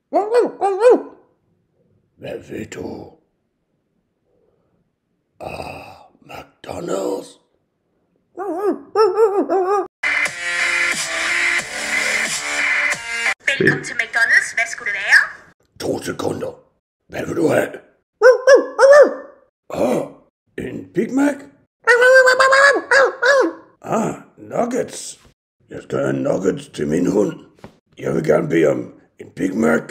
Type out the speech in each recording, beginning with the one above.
Hvad ved du? McDonald's? Velkommen til McDonald's. Hvad skulle det være? 2 sekunder. Hvad vil du have? En Big Mac? Nuggets. Jeg skal have nuggets til min hund. Jeg vil gerne bede om en Big Mac,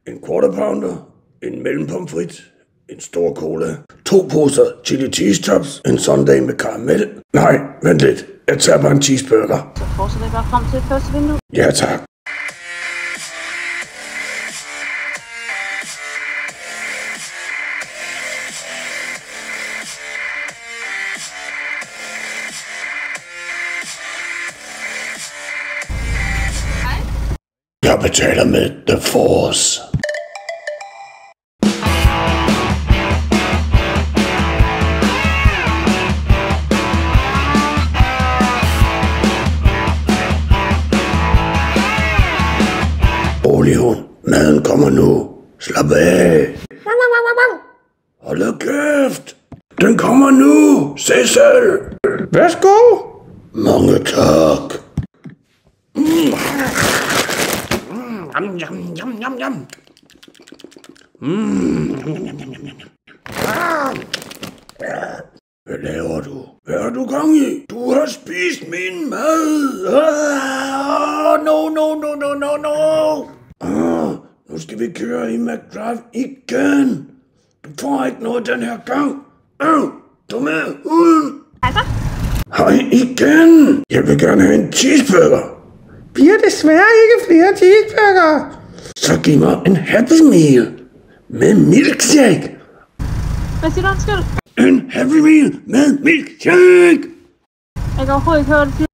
en quarter pounder, en mellempomfrit, en stor cola, 2 poser chili cheese tops, en sundae med karamel. Nej, vent lidt. Jeg tager bare en cheeseburger. Så fortsætter jeg bare frem til det første vindue. Ja, tak. Jeg betaler med The Force. Rolig hund, maden kommer nu. Slap af. Hold kæft. Den kommer nu. Se selv. Værsgo. Mange tak. Yum, yum, yum, yum, yum. Hvad laver du? Hvad har du gang i? Du har spist min mad. No. Nu skal vi køre i McDrive igen. Du får ikke noget den her gang. Du er med ud. Altså? Hej igen. Jeg vil gerne have en cheeseburger. Vi har desværre ikke flere cheeseburger. Så giv mig en Happy Meal med milkshake. Hvad siger du, undskyld? En Happy Meal med milkshake. Jeg kan overhovedet ikke høre det.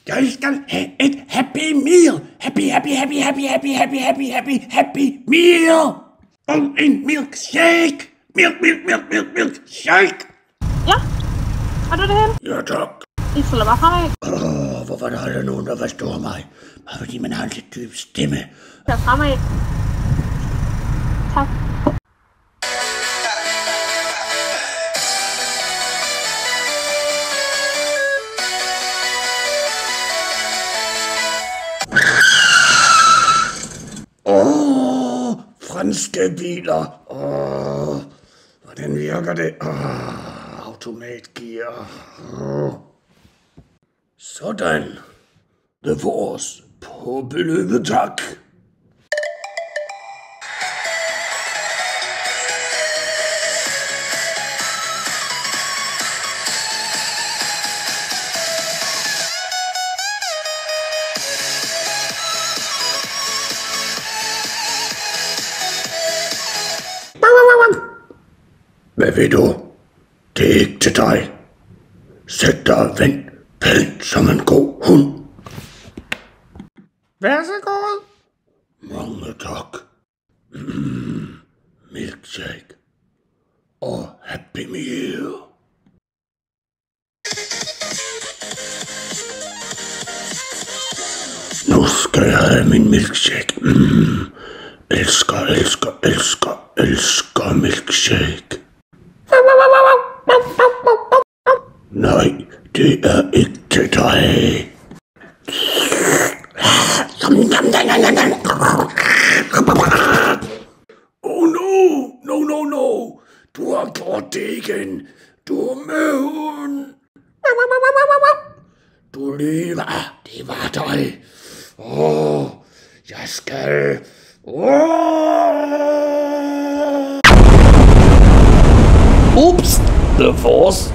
Jeg skal have et Happy Meal. Happy Meal. Og en milkshake. Milkshake. Ja. Er du det hele? Ja, tak. I følger bare fremad. Hvorfor er der aldrig nogen, der forstår mig? Bare fordi man har en lidt dyb stemme. Kør fremad. Tak. Franske biler. Hvordan virker det? Automatgear. Sådan. The Force på beløbet, tak. Hvad ved du? Det er ikke til dig. Sæt dig og vent pænt som en god hund. Værsgo. Mange tak. Milkshake og Happy Meal. Nu skal jeg have min milkshake. Elsker milkshake. Nej, det er ikke til dig. No. Du har gjort det igen. Du er med hund. Du lever. Det var dig. Jeg skal. Ups, The Force